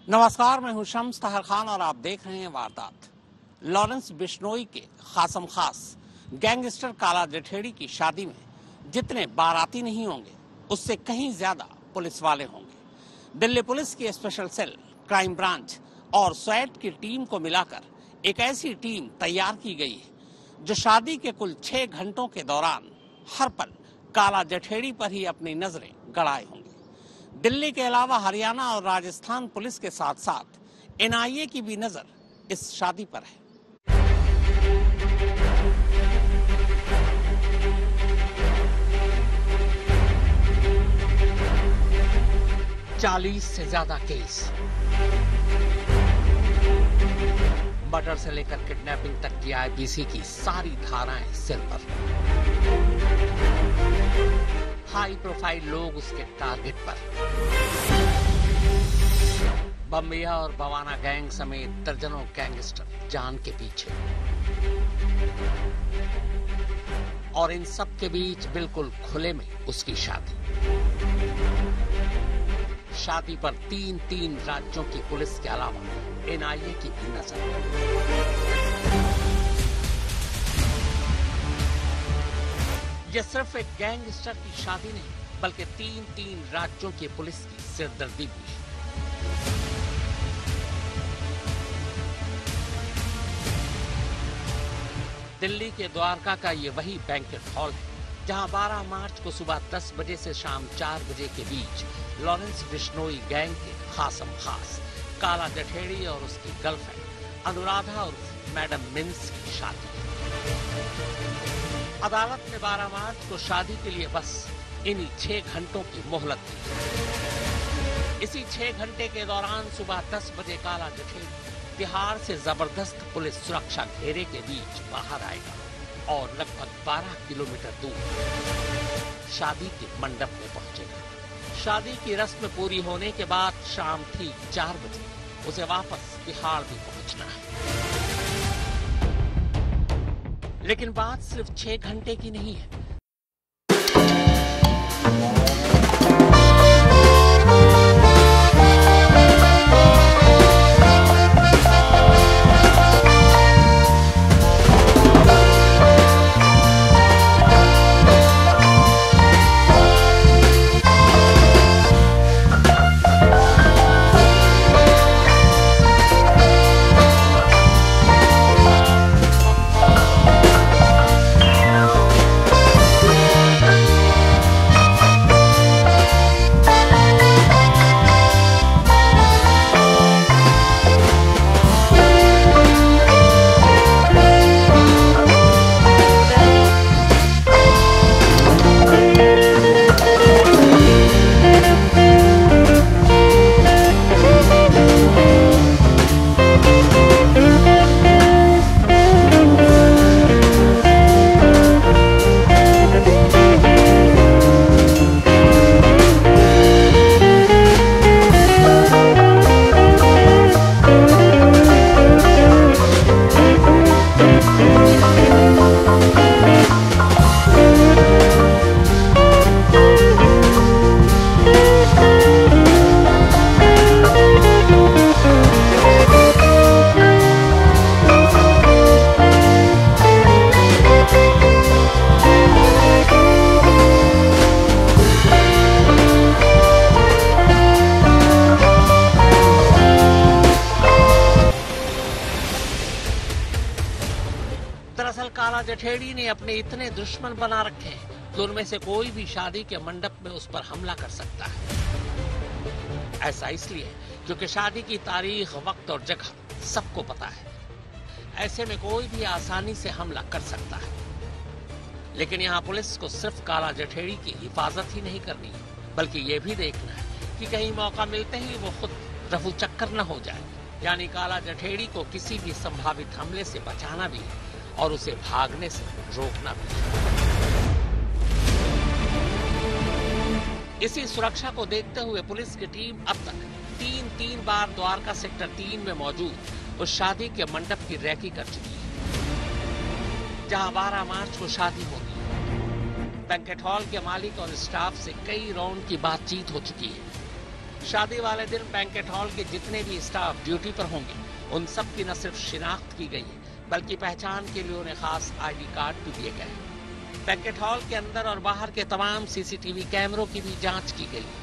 नमस्कार, मैं हूं शम्स तहर खान और आप देख रहे हैं वारदात। लॉरेंस बिश्नोई के खासम खास गैंगस्टर काला जठेड़ी की शादी में जितने बाराती नहीं होंगे उससे कहीं ज्यादा पुलिस वाले होंगे। दिल्ली पुलिस की स्पेशल सेल, क्राइम ब्रांच और स्वैट की टीम को मिलाकर एक ऐसी टीम तैयार की गई है जो शादी के कुल 6 घंटों के दौरान हर पल काला जठेड़ी पर ही अपनी नजरें गड़ाए होंगे। दिल्ली के अलावा हरियाणा और राजस्थान पुलिस के साथ साथ एनआईए की भी नजर इस शादी पर है। 40 से ज्यादा केस, मर्डर से लेकर किडनैपिंग तक की आईपीसी की सारी धाराएं सिर पर। हाई प्रोफाइल लोग उसके टारगेट पर। बम्बिया और बवाना गैंग समेत दर्जनों गैंगस्टर जान के पीछे, और इन सब के बीच बिल्कुल खुले में उसकी शादी। शादी पर 3 राज्यों की पुलिस के अलावा एनआईए की भी नजर। यह सिर्फ एक गैंगस्टर की शादी नहीं बल्कि 3 राज्यों की पुलिस की सिरदर्दी भी है। दिल्ली के द्वारका का ये वही बैंकेट हॉल है जहां 12 मार्च को सुबह 10 बजे से शाम 4 बजे के बीच लॉरेंस बिश्नोई गैंग के खासम खास काला जठेड़ी और उसकी गर्लफ्रेंड अनुराधा और मैडम मिन्स की शादी। अदालत ने 12 मार्च को शादी के लिए बस इन्हीं 6 घंटों की मोहलत दी। इसी 6 घंटे के दौरान सुबह 10 बजे काला जठेड़ी बिहार से जबरदस्त पुलिस सुरक्षा घेरे के बीच बाहर आएगा और लगभग 12 किलोमीटर दूर शादी के मंडप में पहुंचेगा। शादी की रस्म पूरी होने के बाद शाम ठीक 4 बजे उसे वापस बिहार भी पहुंचना है। लेकिन बात सिर्फ 6 घंटे की नहीं है। दरअसल काला जठेड़ी ने अपने इतने दुश्मन बना रखे हैं कि उनमें से कोई भी शादी के मंडप में उस पर हमला कर सकता है। ऐसा इसलिए क्योंकि शादी की तारीख, वक्त और जगह सबको पता है। ऐसे में कोई भी आसानी से हमला कर सकता है। लेकिन यहाँ पुलिस को सिर्फ काला जठेड़ी की हिफाजत ही नहीं करनी बल्कि ये भी देखना है कि कहीं मौका मिलते ही वो खुद रफू चक्कर न हो जाए। यानी काला जठेड़ी को किसी भी संभावित हमले से बचाना भी है और उसे भागने से रोकना भी। इसी सुरक्षा को देखते हुए पुलिस की टीम अब तक 3 बार द्वारका सेक्टर 3 में मौजूद उस शादी के मंडप की रैकी कर चुकी है जहां 12 मार्च को शादी होगी। बैंकेट हॉल के मालिक और स्टाफ से कई राउंड की बातचीत हो चुकी है। शादी वाले दिन बैंकेट हॉल के जितने भी स्टाफ ड्यूटी पर होंगे उन सब की न सिर्फ शिनाख्त की गई है बल्कि पहचान के लिए उन्हें खास आईडी कार्ड भी दिए गए हैं। बैंकेट हॉल के अंदर और बाहर के तमाम सीसीटीवी कैमरों की भी जांच की गई है।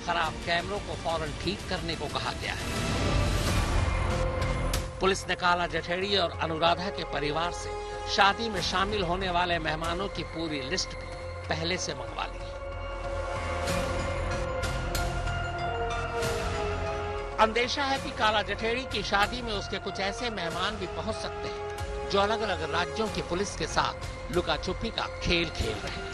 खराब कैमरों को फौरन ठीक करने को कहा गया है। पुलिस ने काला जठेड़ी और अनुराधा के परिवार से शादी में शामिल होने वाले मेहमानों की पूरी लिस्ट भी पहले से मंगवा ली है। अंदेशा है कि काला जठेड़ी की शादी में उसके कुछ ऐसे मेहमान भी पहुंच सकते हैं जो अलग अलग राज्यों की पुलिस के साथ लुका छुपी का खेल खेल रहे हैं।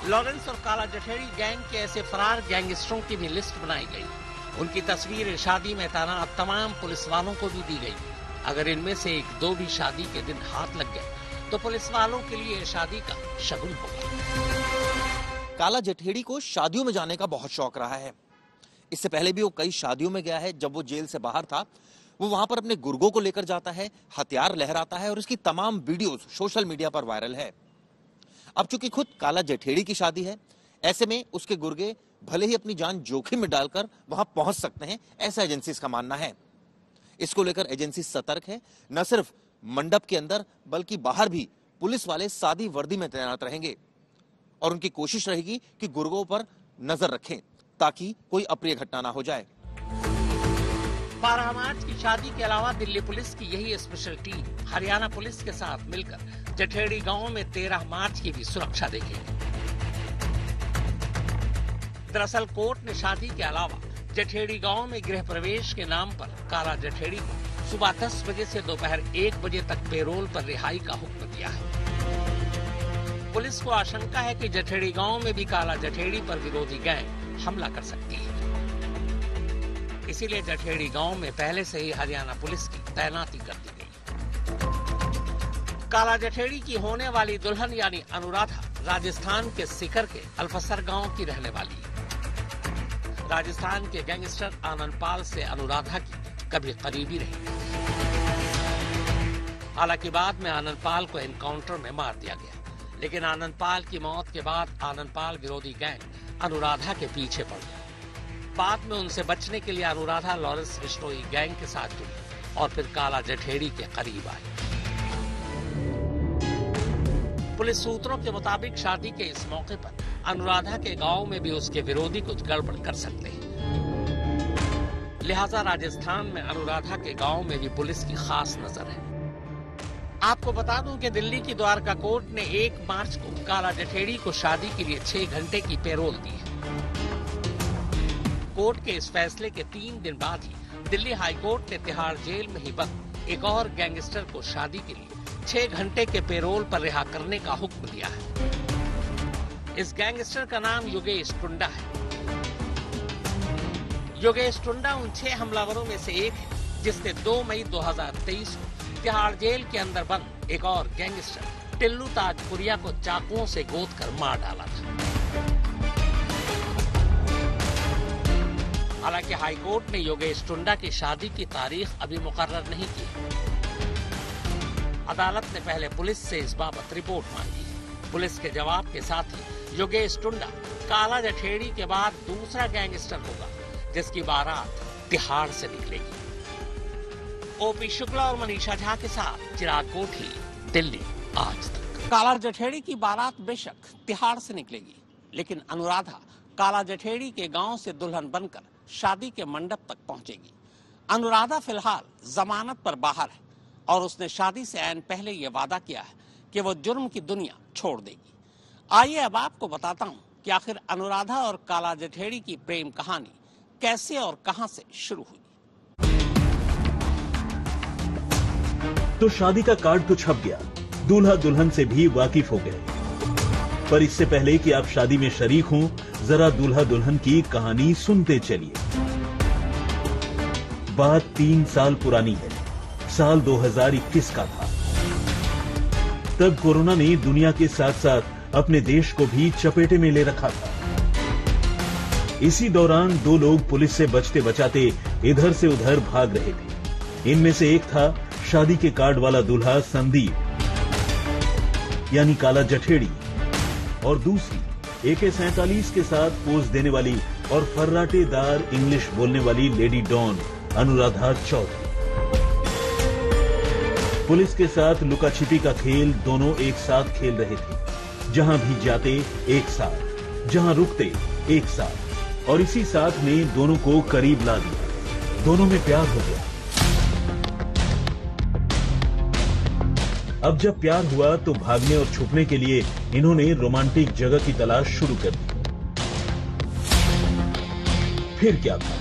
लॉरेंस और काला जठेड़ी गैंग के ऐसे फरार गैंगस्टरों की भी लिस्ट बनाई गई। उनकी तस्वीरें शादी में तैनात तमाम पुलिस वालों को भी दी गई। अगर इनमें से एक दो भी शादी के दिन हाथ लग गए तो पुलिस वालों के लिए शादी का शगुन होगा। काला जठेड़ी को शादियों में जाने का बहुत शौक रहा है। इससे पहले भी वो कई शादियों में गया है। जब वो जेल से बाहर था वो वहां पर अपने गुर्गों को लेकर जाता है, हथियार लहराता है और इसकी तमाम वीडियोस सोशल मीडिया पर वायरल है। अब चूंकि खुद काला जठेड़ी की शादी है, ऐसे में उसके गुर्गे भले ही अपनी जान जोखिम में डालकर वहां पहुंच सकते हैं, ऐसा एजेंसी का मानना है। इसको लेकर एजेंसी सतर्क है। न सिर्फ मंडप के अंदर बल्कि बाहर भी पुलिस वाले सादी वर्दी में तैनात रहेंगे और उनकी कोशिश रहेगी कि गुर्गों पर नजर रखें ताकि कोई अप्रिय घटना ना हो जाए। 12 मार्च की शादी के अलावा दिल्ली पुलिस की यही स्पेशल टीम हरियाणा पुलिस के साथ मिलकर जठेड़ी गांव में 13 मार्च की भी सुरक्षा देखेगी। दरअसल कोर्ट ने शादी के अलावा जठेड़ी गांव में गृह प्रवेश के नाम पर काला जठेड़ी को सुबह 10 बजे से दोपहर 1 बजे तक पेरोल पर रिहाई का हुक्म दिया है। पुलिस को आशंका है कि जठेड़ी गांव में भी काला जठेड़ी पर विरोधी गैंग हमला कर सकती है। इसीलिए जठेड़ी गांव में पहले से ही हरियाणा पुलिस की तैनाती कर दी गई। काला जठेड़ी की होने वाली दुल्हन यानी अनुराधा राजस्थान के सीकर के अल्फसर गांव की रहने वाली है। राजस्थान के गैंगस्टर आनंद पाल से अनुराधा की कभी करीबी रही। हालांकि बाद में आनंद पाल को एनकाउंटर में मार दिया गया, लेकिन आनंद पाल की मौत के बाद आनंद पाल विरोधी गैंग अनुराधा के पीछे पड़ गई। बाद में उनसे बचने के लिए अनुराधा लॉरेंस बिश्नोई गैंग के साथ जुड़ी और फिर काला जठेड़ी के करीब आई। पुलिस सूत्रों के मुताबिक शादी के इस मौके पर अनुराधा के गांव में भी उसके विरोधी कुछ गड़बड़ कर सकते हैं। लिहाजा राजस्थान में अनुराधा के गांव में भी पुलिस की खास नजर है। आपको बता दूं कि दिल्ली की द्वारका कोर्ट ने 1 मार्च को काला जठेड़ी को शादी के लिए 6 घंटे की पेरोल दी है। कोर्ट के इस फैसले के 3 दिन बाद ही दिल्ली हाई कोर्ट ने तिहाड़ जेल में ही बंद एक और गैंगस्टर को शादी के लिए 6 घंटे के पेरोल पर रिहा करने का हुक्म दिया है। इस गैंगस्टर का नाम योगेश टुंडा है। योगेश टुंडा उन 6 हमलावरों में से एक है जिसने 2 मई 2023 को तिहाड़ जेल के अंदर बंद एक और गैंगस्टर टिल्लू ताजपुरिया को चाकुओं से गोद कर मार डाला था। हालांकि हाईकोर्ट ने योगेश टुंडा की शादी की तारीख अभी मुकर्रर नहीं की। अदालत ने पहले पुलिस से इस बाबत रिपोर्ट मांगी। पुलिस के जवाब के साथ ही योगेश टुंडा काला जठेड़ी के बाद दूसरा गैंगस्टर होगा जिसकी बारात तिहाड़ से निकलेगी। ओपी शुक्ला और मनीषा झा के साथ चिराग कोठी, दिल्ली आज तक। काला जठेड़ी की बारात बेशक तिहाड़ से निकलेगी, लेकिन अनुराधा काला जठेड़ी के गांव से दुल्हन बनकर शादी के मंडप तक पहुंचेगी। अनुराधा फिलहाल जमानत पर बाहर है और उसने शादी से ऐन पहले ये वादा किया है कि वो जुर्म की दुनिया छोड़ देगी। आइए अब आपको बताता हूँ कि आखिर अनुराधा और काला जठेड़ी की प्रेम कहानी कैसे और कहां से शुरू हुई। तो शादी का कार्ड तो छप गया, दूल्हा दुल्हन से भी वाकिफ हो गए। पर इससे पहले कि आप शादी में शरीक हों, जरा दूल्हा दुल्हन की कहानी सुनते चलिए। बात 3 साल पुरानी है। साल 2021 का था। तब कोरोना ने दुनिया के साथ साथ अपने देश को भी चपेटे में ले रखा था। इसी दौरान 2 लोग पुलिस से बचते बचाते इधर से उधर भाग रहे थे। इनमें से एक था शादी के कार्ड वाला दूल्हा संदीप यानी काला जठेड़ी, और दूसरी AK-47 के साथ पोज देने वाली और फर्राटेदार इंग्लिश बोलने वाली lady don Anuradha Chaudhary. Police के साथ लुका छिपी का खेल दोनों एक साथ खेल रहे थे। जहां भी जाते एक साथ, जहां रुकते एक साथ, और इसी साथ ने दोनों को करीब ला दिया। दोनों में प्यार हो गया। अब जब प्यार हुआ तो भागने और छुपने के लिए इन्होंने रोमांटिक जगह की तलाश शुरू कर दी। फिर क्या था,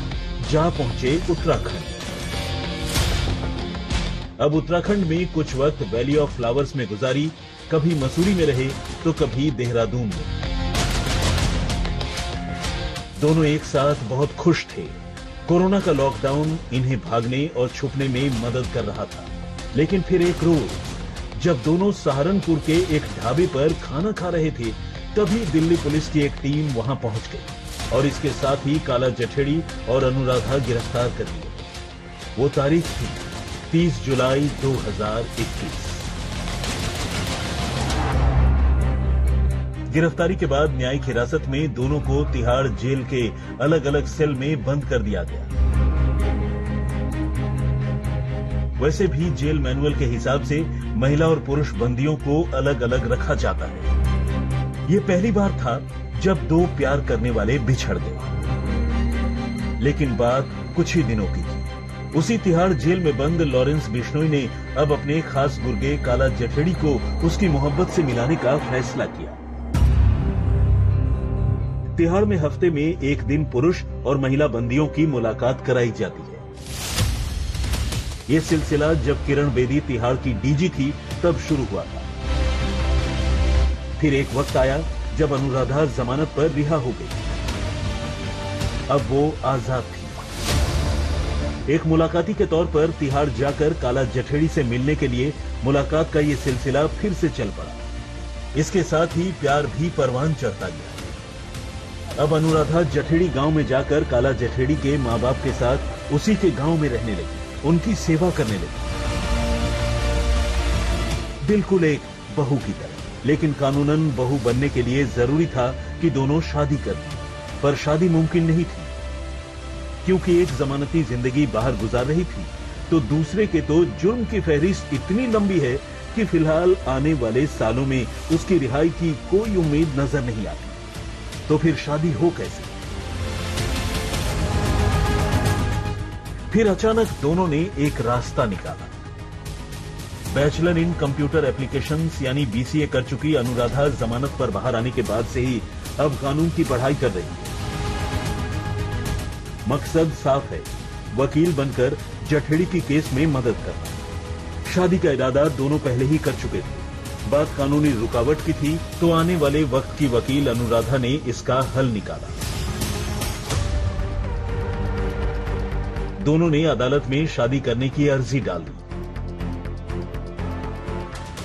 जा पहुंचे उत्तराखंड। अब उत्तराखंड में कुछ वक्त वैली ऑफ फ्लावर्स में गुजारी, कभी मसूरी में रहे तो कभी देहरादून में। दोनों एक साथ बहुत खुश थे। कोरोना का लॉकडाउन इन्हें भागने और छुपने में मदद कर रहा था। लेकिन फिर एक रोज जब दोनों सहारनपुर के एक ढाबे पर खाना खा रहे थे, तभी दिल्ली पुलिस की एक टीम वहां पहुंच गई और इसके साथ ही काला जठेड़ी और अनुराधा गिरफ्तार कर लिए। वो तारीख थी 30 जुलाई 2021। गिरफ्तारी के बाद न्यायिक हिरासत में दोनों को तिहाड़ जेल के अलग अलग सेल में बंद कर दिया गया। वैसे भी जेल मैनुअल के हिसाब से महिला और पुरुष बंदियों को अलग अलग रखा जाता है। ये पहली बार था जब दो प्यार करने वाले बिछड़ गए। लेकिन बात कुछ ही दिनों की थी। उसी तिहाड़ जेल में बंद लॉरेंस बिश्नोई ने अब अपने खास गुर्गे काला जठेड़ी को उसकी मोहब्बत से मिलाने का फैसला किया। तिहाड़ में हफ्ते में एक दिन पुरुष और महिला बंदियों की मुलाकात कराई जाती है। ये सिलसिला जब किरण बेदी तिहाड़ की डीजी थी तब शुरू हुआ था। फिर एक वक्त आया जब अनुराधा जमानत पर रिहा हो गई। अब वो आजाद थी। एक मुलाकाती के तौर पर तिहाड़ जाकर काला जठेड़ी से मिलने के लिए मुलाकात का ये सिलसिला फिर से चल पड़ा। इसके साथ ही प्यार भी परवान चढ़ता गया। अब अनुराधा जठेड़ी गांव में जाकर काला जठेड़ी के माँ बाप के साथ उसी के गांव में रहने लगी, उनकी सेवा करने लगी, बिल्कुल एक बहू की तरह। लेकिन कानूनन बहू बनने के लिए जरूरी था कि दोनों शादी कर लें, पर शादी मुमकिन नहीं थी क्योंकि एक जमानती जिंदगी बाहर गुजार रही थी, तो दूसरे के तो जुर्म की फहरिस्त इतनी लंबी है कि फिलहाल आने वाले सालों में उसकी रिहाई की कोई उम्मीद नजर नहीं आती। तो फिर शादी हो कैसे? फिर अचानक दोनों ने एक रास्ता निकाला। बैचलर इन कंप्यूटर एप्लीकेशंस यानी BCA कर चुकी अनुराधा जमानत पर बाहर आने के बाद से ही अब कानून की पढ़ाई कर रही है। मकसद साफ है, वकील बनकर जठेड़ी की केस में मदद करना। शादी का इरादा दोनों पहले ही कर चुके थे। बात कानूनी रुकावट की थी तो आने वाले वक्त की वकील अनुराधा ने इसका हल निकाला। दोनों ने अदालत में शादी करने की अर्जी डाल दी।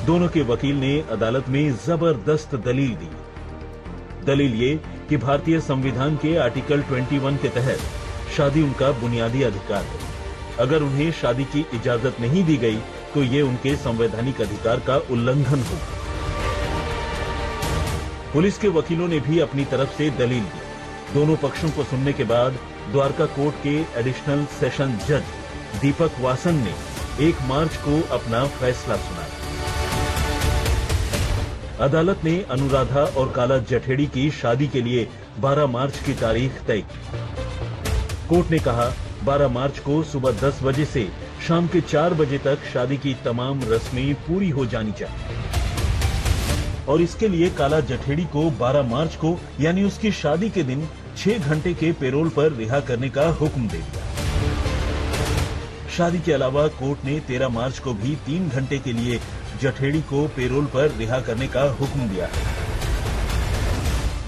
दोनों के वकील ने अदालत में जबरदस्त दलील दी। दलील ये कि भारतीय संविधान के आर्टिकल 21 के तहत शादी उनका बुनियादी अधिकार है। अगर उन्हें शादी की इजाजत नहीं दी गई तो ये उनके संवैधानिक अधिकार का उल्लंघन होगा। पुलिस के वकीलों ने भी अपनी तरफ से दलील दी। दोनों पक्षों को सुनने के बाद द्वारका कोर्ट के एडिशनल सेशन जज दीपक वासन ने 1 मार्च को अपना फैसला सुनाया। अदालत ने अनुराधा और काला जठेड़ी की शादी के लिए 12 मार्च की तारीख तय की। कोर्ट ने कहा 12 मार्च को सुबह 10 बजे से शाम के 4 बजे तक शादी की तमाम रस्में पूरी हो जानी चाहिए और इसके लिए काला जठेड़ी को 12 मार्च को यानी उसकी शादी के दिन 6 घंटे के पेरोल पर रिहा करने का हुक्म दे दिया। शादी के अलावा कोर्ट ने 13 मार्च को भी 3 घंटे के लिए जठेड़ी को पेरोल पर रिहा करने का हुक्म दिया है।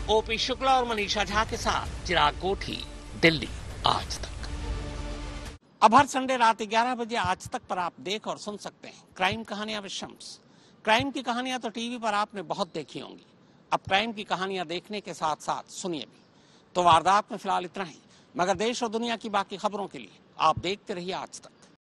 ओपी शुक्ला और मनीषा झा के साथ चिराग कोठी, दिल्ली आज तक। अब हर संडे रात 11 बजे आज तक पर आप देख और सुन सकते हैं क्राइम कहानियां विद शम्स। क्राइम की कहानियां तो टीवी पर आपने बहुत देखी होंगी, अब क्राइम की कहानियां देखने के साथ साथ सुनिए भी। तो वारदात में फिलहाल इतना ही, मगर देश और दुनिया की बाकी खबरों के लिए आप देखते रहिए आज तक।